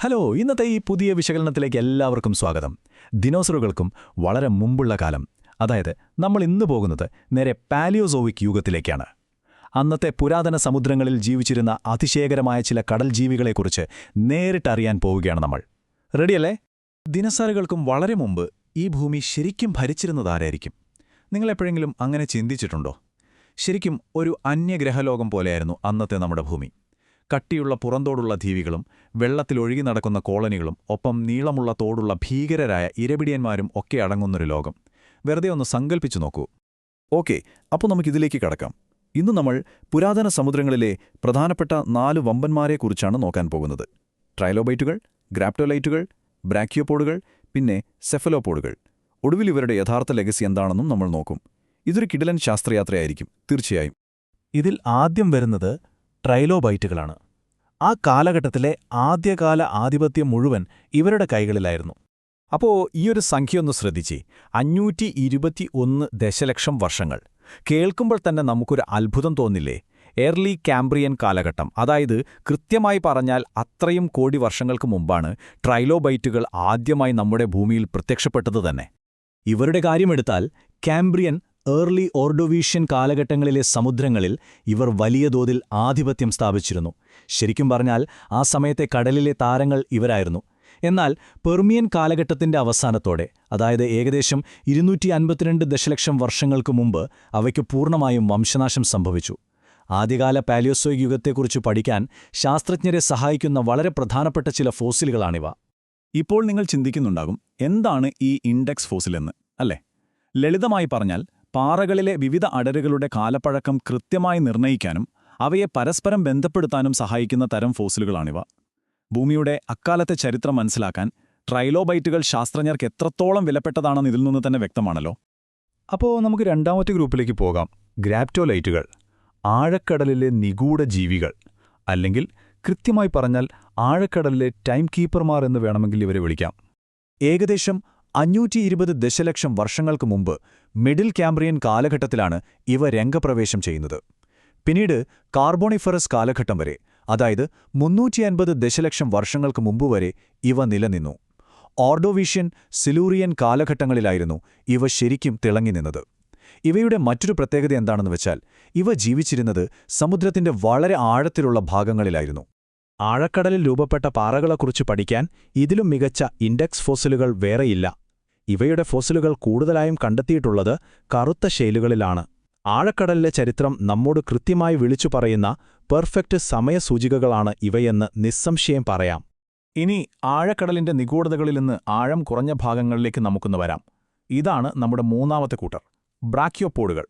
Hello, ഇന്നത്തെ ഈ പുതിയ വിശകലനത്തിലേക്ക് എല്ലാവർക്കും സ്വാഗതം. ദിനോസറുകൾക്കും വളരെ മുമ്പുള്ള കാലം, അതായത് നമ്മൾ ഇന്ന് പോകുന്നത് നേരെ പാലിയോസോയിക് യുഗത്തിലേക്കാണ്. അന്നത്തെ പുരാതന സമുദ്രങ്ങളിൽ ജീവിച്ചിരുന്ന അതിശയകരമായ ചില കടൽ ജീവികളെക്കുറിച്ച് നേരിട്ടറിയാൻ പോവുകയാണ് നമ്മൾ. റെഡിയല്ലേ? ദിനോസറുകൾക്കും വളരെ മുമ്പ് ഈ ഭൂമി ശരിക്കും ഭരിച്ചിരുന്നതാരായിരിക്കും? നിങ്ങളെപ്പോഴെങ്കിലും അങ്ങനെ ചിന്തിച്ചിട്ടുണ്ടോ? ശരിക്കും ഒരു അന്യഗ്രഹലോകം പോലെയായിരുന്നു അന്നത്തെ നമ്മുടെ ഭൂമി. കട്ടിയുള്ള പുറന്തോടുള്ള ദ്വീപികളും വെള്ളത്തിലൊഴുകി നടക്കുന്ന കോളനികളും ഒപ്പം നീളമുള്ള തോടുള്ള ഭീകരരായ ഇരപിടിയന്മാരും ഒക്കെ അടങ്ങുന്നൊരു ലോകം. വെറുതെ ഒന്ന് സങ്കല്പിച്ചു നോക്കൂ. ഓക്കെ, അപ്പോൾ നമുക്കിതിലേക്ക് കടക്കാം. ഇന്ന് നമ്മൾ പുരാതന സമുദ്രങ്ങളിലെ പ്രധാനപ്പെട്ട 4 വമ്പന്മാരെക്കുറിച്ചാണ് നോക്കാൻ പോകുന്നത്. ട്രൈലോബൈറ്റുകൾ, ഗ്രാപ്റ്റോലൈറ്റുകൾ, ബ്രാക്കിയോപോഡുകൾ, പിന്നെ സെഫലോപോഡുകൾ. ഒടുവിൽ ഇവരുടെ യഥാർത്ഥ ലെഗസി എന്താണെന്നും നമ്മൾ നോക്കും. ഇതൊരു കിടിലൻ ശാസ്ത്രയാത്രയായിരിക്കും, തീർച്ചയായും. ഇതിൽ ആദ്യം വരുന്നത് ട്രൈലോബൈറ്റുകളാണ്. ആ കാലഘട്ടത്തിലെ ആദ്യകാല ആധിപത്യം മുഴുവൻ ഇവരുടെ കൈകളിലായിരുന്നു. അപ്പോ ഈയൊരു സംഖ്യയൊന്ന് ശ്രദ്ധിച്ചേ, 521 ദശലക്ഷം വർഷങ്ങൾ. കേൾക്കുമ്പോൾ തന്നെ നമുക്കൊരു അത്ഭുതം തോന്നില്ലേ? ഏർലി കാംബ്രിയൻ കാലഘട്ടം, അതായത് കൃത്യമായി പറഞ്ഞാൽ അത്രയും കോടി വർഷങ്ങൾക്ക് മുമ്പാണ് ട്രൈലോബൈറ്റുകൾ ആദ്യമായി നമ്മുടെ ഭൂമിയിൽ പ്രത്യക്ഷപ്പെട്ടത് തന്നെ. ഇവരുടെ കാര്യമെടുത്താൽ കാംബ്രിയൻ, ഏർലി ഓർഡോവീഷ്യൻ കാലഘട്ടങ്ങളിലെ സമുദ്രങ്ങളിൽ ഇവർ വലിയ തോതിൽ ആധിപത്യം സ്ഥാപിച്ചിരുന്നു. ശരിക്കും പറഞ്ഞാൽ ആ സമയത്തെ കടലിലെ താരങ്ങൾ ഇവരായിരുന്നു. എന്നാൽ പെർമിയൻ കാലഘട്ടത്തിന്റെ അവസാനത്തോടെ, അതായത് ഏകദേശം 252 ദശലക്ഷം വർഷങ്ങൾക്ക് മുമ്പ് അവയ്ക്ക് പൂർണ്ണമായും വംശനാശം സംഭവിച്ചു. ആദ്യകാല പാലിയോസോയിക് യുഗത്തെക്കുറിച്ച് പഠിക്കാൻ ശാസ്ത്രജ്ഞരെ സഹായിക്കുന്ന വളരെ പ്രധാനപ്പെട്ട ചില ഫോസിലുകളാണിവ. ഇപ്പോൾ നിങ്ങൾ ചിന്തിക്കുന്നുണ്ടാകും, എന്താണ് ഈ ഇൻഡെക്സ് ഫോസിലെന്ന്, അല്ലേ? ലളിതമായി പറഞ്ഞാൽ, പാറകളിലെ വിവിധ അടരുകളുടെ കാലപ്പഴക്കം കൃത്യമായി നിർണ്ണയിക്കാനും അവയെ പരസ്പരം ബന്ധപ്പെടുത്താനും സഹായിക്കുന്ന തരം ഫോസിലുകളാണിവ. ഭൂമിയുടെ അക്കാലത്തെ ചരിത്രം മനസ്സിലാക്കാൻ ട്രൈലോബൈറ്റുകൾ ശാസ്ത്രജ്ഞർക്ക് എത്രത്തോളം വിലപ്പെട്ടതാണെന്ന് ഇതിൽ നിന്ന് തന്നെ വ്യക്തമാണല്ലോ. അപ്പോൾ നമുക്ക് രണ്ടാമത്തെ ഗ്രൂപ്പിലേക്ക് പോകാം. ഗ്രാപ്റ്റോലൈറ്റുകൾ, ആഴക്കടലിലെ നിഗൂഢ ജീവികൾ, അല്ലെങ്കിൽ കൃത്യമായി പറഞ്ഞാൽ ആഴക്കടലിലെ ടൈം കീപ്പർമാർ എന്ന് വേണമെങ്കിൽ ഇവരെ വിളിക്കാം. ഏകദേശം 520 ദശലക്ഷം വർഷങ്ങൾക്ക് മുമ്പ് മിഡിൽ കാംബ്രിയൻ കാലഘട്ടത്തിലാണ് ഇവ രംഗപ്രവേശം ചെയ്യുന്നത്. പിന്നീട് കാർബോണിഫറസ് കാലഘട്ടം വരെ, അതായത് 350 ദശലക്ഷം വർഷങ്ങൾക്ക് മുമ്പ് വരെ ഇവ നിലനിന്നു. ഓർഡോവീഷ്യൻ, സിലൂറിയൻ കാലഘട്ടങ്ങളിലായിരുന്നു ഇവ ശരിക്കും തിളങ്ങി നിന്നത്. ഇവയുടെ മറ്റൊരു പ്രത്യേകത എന്താണെന്ന് വെച്ചാൽ, ഇവ ജീവിച്ചിരുന്നത് സമുദ്രത്തിന്റെ വളരെ ആഴത്തിലുള്ള ഭാഗങ്ങളിലായിരുന്നു. ആഴക്കടലിൽ രൂപപ്പെട്ട പാറകളെക്കുറിച്ച് പഠിക്കാൻ ഇതിലും മികച്ച ഇൻഡെക്സ് ഫോസിലുകൾ വേറെയില്ല. ഇവയുടെ ഫോസിലുകൾ കൂടുതലായും കണ്ടെത്തിയിട്ടുള്ളത് കറുത്ത ഷെയിലുകളിലാണ്. ആഴക്കടലിലെ ചരിത്രം നമ്മോട് കൃത്യമായി വിളിച്ചു പറയുന്ന പെർഫെക്റ്റ് സമയസൂചികകളാണ് ഇവയെന്ന് നിസ്സംശയം പറയാം. ഇനി ആഴക്കടലിന്റെ നിഗൂഢതകളിൽ നിന്ന് ആഴം കുറഞ്ഞ ഭാഗങ്ങളിലേക്ക് നമുക്കൊന്ന് വരാം. ഇതാണ് നമ്മുടെ മൂന്നാമത്തെ കൂട്ടർ, ബ്രാക്കിയോപോഡുകൾ.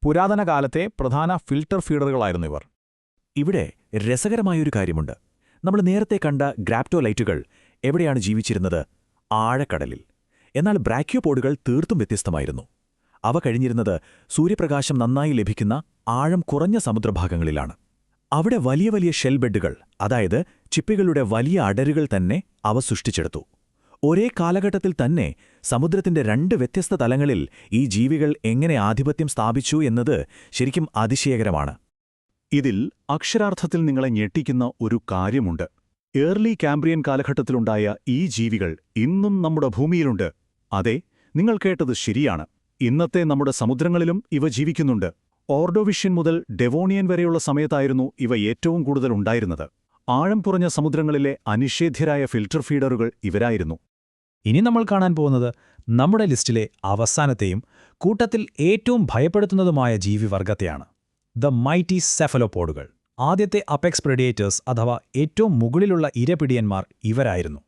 പുരാതന കാലത്തെ പ്രധാന ഫിൽട്ടർ ഫീഡറുകളായിരുന്നു ഇവർ. ഇവിടെ രസകരമായൊരു കാര്യമുണ്ട്. നമ്മൾ നേരത്തെ കണ്ട ഗ്രാപ്റ്റോലൈറ്റുകൾ എവിടെയാണ് ജീവിച്ചിരുന്നത്? ആഴക്കടലിൽ. എന്നാൽ ബ്രാക്കിയോപോഡുകൾ തീർത്തും വ്യത്യസ്തമായിരുന്നു. അവ കഴിഞ്ഞിരുന്നത് സൂര്യപ്രകാശം നന്നായി ലഭിക്കുന്ന ആഴം കുറഞ്ഞ സമുദ്രഭാഗങ്ങളിലാണ്. അവിടെ വലിയ വലിയ ഷെൽബെഡുകൾ, അതായത് ചിപ്പികളുടെ വലിയ അടരുകൾ തന്നെ അവ സൃഷ്ടിച്ചെടുത്തു. ഒരേ കാലഘട്ടത്തിൽ തന്നെ സമുദ്രത്തിന്റെ 2 വ്യത്യസ്ത തലങ്ങളിൽ ഈ ജീവികൾ എങ്ങനെ ആധിപത്യം സ്ഥാപിച്ചു എന്നത് ശരിക്കും അതിശയകരമാണ്. ഇതിൽ അക്ഷരാർത്ഥത്തിൽ നിങ്ങളെ ഞെട്ടിക്കുന്ന ഒരു കാര്യമുണ്ട്. ഏർലി കാംബ്രിയൻ കാലഘട്ടത്തിലുണ്ടായ ഈ ജീവികൾ ഇന്നും നമ്മുടെ ഭൂമിയിലുണ്ട്. അതെ, നിങ്ങൾ കേട്ടത് ശരിയാണ്. ഇന്നത്തെ നമ്മുടെ സമുദ്രങ്ങളിലും ഇവ ജീവിക്കുന്നുണ്ട്. ഓർഡോവിഷ്യൻ മുതൽ ഡെവോണിയൻ വരെയുള്ള സമയത്തായിരുന്നു ഇവ ഏറ്റവും കൂടുതൽ ഉണ്ടായിരുന്നത്. ആഴം കുറഞ്ഞ സമുദ്രങ്ങളിലെ അനിഷേധ്യരായ ഫിൽട്ടർ ഫീഡറുകൾ ഇവരായിരുന്നു. ഇനി നമ്മൾ കാണാൻ പോകുന്നത് നമ്മുടെ ലിസ്റ്റിലെ അവസാനത്തെയും കൂട്ടത്തിൽ ഏറ്റവും ഭയപ്പെടുത്തുന്നതുമായ ജീവിവർഗത്തെയാണ്, ദ മൈറ്റി സെഫലോപോഡുകൾ. ആദ്യത്തെ അപെക്സ് പ്രെഡേറ്റേഴ്സ് അഥവാ ഏറ്റവും മുകളിലുള്ള ഇരപിടിയന്മാർ ഇവരായിരുന്നു.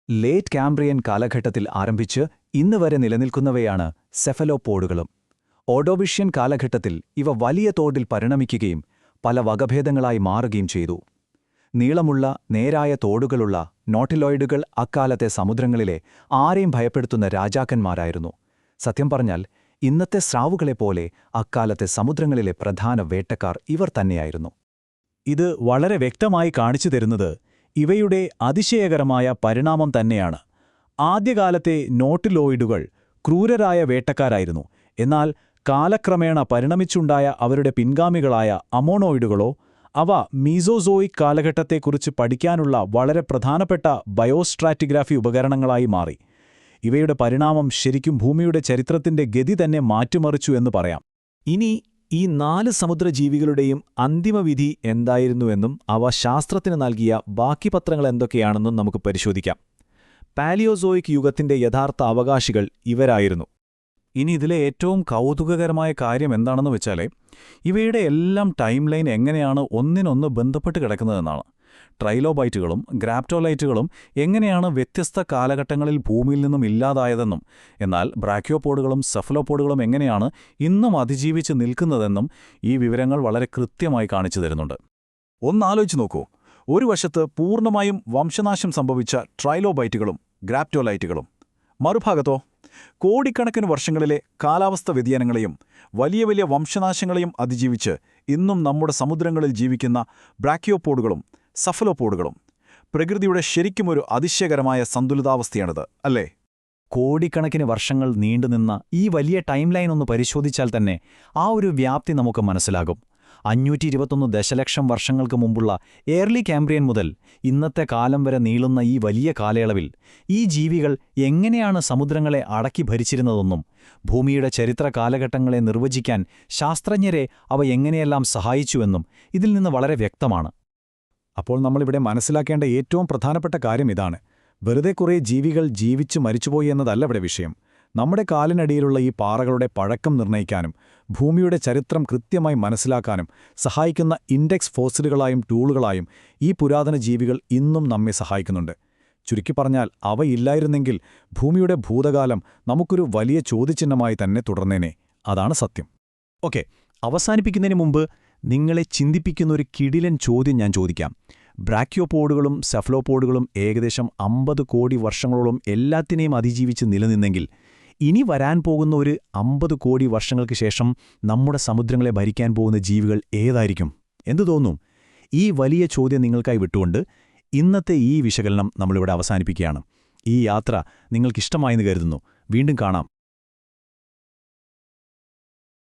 ലേറ്റ് കാംബ്രിയൻ കാലഘട്ടത്തിൽ ആരംഭിച്ച് ഇന്ന് വരെ നിലനിൽക്കുന്നവയാണ് സെഫലോപോഡുകളും. ഓർഡോവിഷ്യൻ കാലഘട്ടത്തിൽ ഇവ വലിയ തോതിൽ പരിണമിക്കുകയും പല വകഭേദങ്ങളായി മാറുകയും ചെയ്തു. നീളമുള്ള നേരായ തോടുകളുള്ള നോട്ടിലോയിഡുകൾ അക്കാലത്തെ സമുദ്രങ്ങളിലെ ആരെയും ഭയപ്പെടുത്തുന്ന രാജാക്കന്മാരായിരുന്നു. സത്യം പറഞ്ഞാൽ ഇന്നത്തെ സ്രാവുകളെപ്പോലെ അക്കാലത്തെ സമുദ്രങ്ങളിലെ പ്രധാന വേട്ടക്കാർ ഇവർ തന്നെയായിരുന്നു. ഇത് വളരെ വ്യക്തമായി കാണിച്ചു തരുന്നത് ഇവയുടെ അതിശയകരമായ പരിണാമം തന്നെയാണ്. ആദ്യകാലത്തെ നോട്ടിലോയിഡുകൾ ക്രൂരരായ വേട്ടക്കാരായിരുന്നു. എന്നാൽ കാലക്രമേണ പരിണമിച്ചുണ്ടായ അവരുടെ പിൻഗാമികളായ അമോണോയിഡുകളോ അവ മീസോസോയിക് കാലഘട്ടത്തെക്കുറിച്ച് പഠിക്കാനുള്ള വളരെ പ്രധാനപ്പെട്ട ബയോസ്ട്രാറ്റിഗ്രാഫി ഉപകരണങ്ങളായി മാറി. ഇവയുടെ പരിണാമം ശരിക്കും ഭൂമിയുടെ ചരിത്രത്തിന്റെ ഗതി തന്നെ മാറ്റിമറിച്ചു എന്ന് പറയാം. ഇനി ഈ 4 സമുദ്രജീവികളുടെയും അന്തിമവിധി എന്തായിരുന്നുവെന്നും അവ ശാസ്ത്രത്തിന് നൽകിയ ബാക്കി പത്രങ്ങൾ എന്തൊക്കെയാണെന്നും നമുക്ക് പരിശോധിക്കാം. പാലിയോസോയിക് യുഗത്തിന്റെ യഥാർത്ഥ അവകാശികൾ ഇവരായിരുന്നു. ഇനി ഇതിലെ ഏറ്റവും കൗതുകകരമായ കാര്യം എന്താണെന്ന് വെച്ചാൽ ഇവയുടെ എല്ലാം ടൈം ലൈൻ എങ്ങനെയാണ് ഒന്നിനൊന്ന് ബന്ധപ്പെട്ട് കിടക്കുന്നതെന്നാണ്. ട്രൈലോബൈറ്റുകളും ഗ്രാപ്റ്റോലൈറ്റുകളും എങ്ങനെയാണ് വ്യത്യസ്ത കാലഘട്ടങ്ങളിൽ ഭൂമിയിൽ നിന്നും ഇല്ലാതായതെന്നും എന്നാൽ ബ്രാക്യോപോഡുകളും സെഫലോപോഡുകളും എങ്ങനെയാണ് ഇന്നും അതിജീവിച്ച് നിൽക്കുന്നതെന്നും ഈ വിവരങ്ങൾ വളരെ കൃത്യമായി കാണിച്ചു തരുന്നുണ്ട്. ഒന്നാലോചിച്ച് നോക്കൂ, ഒരു വശത്ത് പൂർണ്ണമായും വംശനാശം സംഭവിച്ച ട്രൈലോബൈറ്റുകളും ഗ്രാപ്റ്റോലൈറ്റുകളും, മറുഭാഗത്തോ കോടിക്കണക്കിന് വർഷങ്ങളിലെ കാലാവസ്ഥ വ്യതിയാനങ്ങളെയും വലിയ വലിയ വംശനാശങ്ങളെയും അതിജീവിച്ച് ഇന്നും നമ്മുടെ സമുദ്രങ്ങളിൽ ജീവിക്കുന്ന ബ്രാക്യോപോഡുകളും സഫലോപോഡുകളും. പ്രകൃതിയുടെ ശരിക്കുമൊരു അതിശയകരമായ സന്തുലിതാവസ്ഥയാണിത്, അല്ലേ? കോടിക്കണക്കിന് വർഷങ്ങൾ നീണ്ടുനിന്ന ഈ വലിയ ടൈം ലൈൻ ഒന്ന് പരിശോധിച്ചാൽ തന്നെ ആ ഒരു വ്യാപ്തി നമുക്ക് മനസ്സിലാകും. 521 ദശലക്ഷം വർഷങ്ങൾക്ക് മുമ്പുള്ള ഏർലി കാംബ്രിയൻ മുതൽ ഇന്നത്തെ കാലം വരെ നീളുന്ന ഈ വലിയ കാലയളവിൽ ഈ ജീവികൾ എങ്ങനെയാണ് സമുദ്രങ്ങളെ അടക്കി ഭരിച്ചിരുന്നതെന്നും ഭൂമിയുടെ ചരിത്ര കാലഘട്ടങ്ങളെ നിർവചിക്കാൻ ശാസ്ത്രജ്ഞരെ അവ എങ്ങനെയെല്ലാം സഹായിച്ചുവെന്നും ഇതിൽ നിന്ന് വളരെ വ്യക്തമാണ്. അപ്പോൾ നമ്മളിവിടെ മനസ്സിലാക്കേണ്ട ഏറ്റവും പ്രധാനപ്പെട്ട കാര്യം ഇതാണ്: വെറുതെ കുറേ ജീവികൾ ജീവിച്ചു മരിച്ചുപോയി എന്നതല്ല ഇവിടെ വിഷയം. നമ്മുടെ കാലിനടിയിലുള്ള ഈ പാറകളുടെ പഴക്കം നിർണ്ണയിക്കാനും ഭൂമിയുടെ ചരിത്രം കൃത്യമായി മനസ്സിലാക്കാനും സഹായിക്കുന്ന ഇൻഡെക്സ് ഫോസിലുകളായും ടൂളുകളായും ഈ പുരാതന ജീവികൾ ഇന്നും നമ്മെ സഹായിക്കുന്നുണ്ട്. ചുരുക്കി പറഞ്ഞാൽ അവയില്ലായിരുന്നെങ്കിൽ ഭൂമിയുടെ ഭൂതകാലം നമുക്കൊരു വലിയ ചോദ്യചിഹ്നമായി തന്നെ തുടർന്നേനെ. അതാണ് സത്യം. ഓക്കെ, അവസാനിപ്പിക്കുന്നതിന് മുമ്പ് നിങ്ങളെ ചിന്തിപ്പിക്കുന്ന ഒരു കിടിലൻ ചോദ്യം ഞാൻ ചോദിക്കാം. ബ്രാക്യോപോഡുകളും സെഫലോപോഡുകളും ഏകദേശം 50 കോടി വർഷങ്ങളോളം എല്ലാത്തിനെയും അതിജീവിച്ച് നിലനിന്നെങ്കിൽ ഇനി വരാൻ പോകുന്ന ഒരു 50 കോടി വർഷങ്ങൾക്ക് ശേഷം നമ്മുടെ സമുദ്രങ്ങളെ ഭരിക്കാൻ പോകുന്ന ജീവികൾ ഏതായിരിക്കും? എന്തു തോന്നും? ഈ വലിയ ചോദ്യം നിങ്ങൾക്കായി വിട്ടുകൊണ്ട് ഇന്നത്തെ ഈ വിശകലനം നമ്മളിവിടെ അവസാനിപ്പിക്കുകയാണ്. ഈ യാത്ര നിങ്ങൾക്കിഷ്ടമായെന്ന് കരുതുന്നു. വീണ്ടും കാണാം.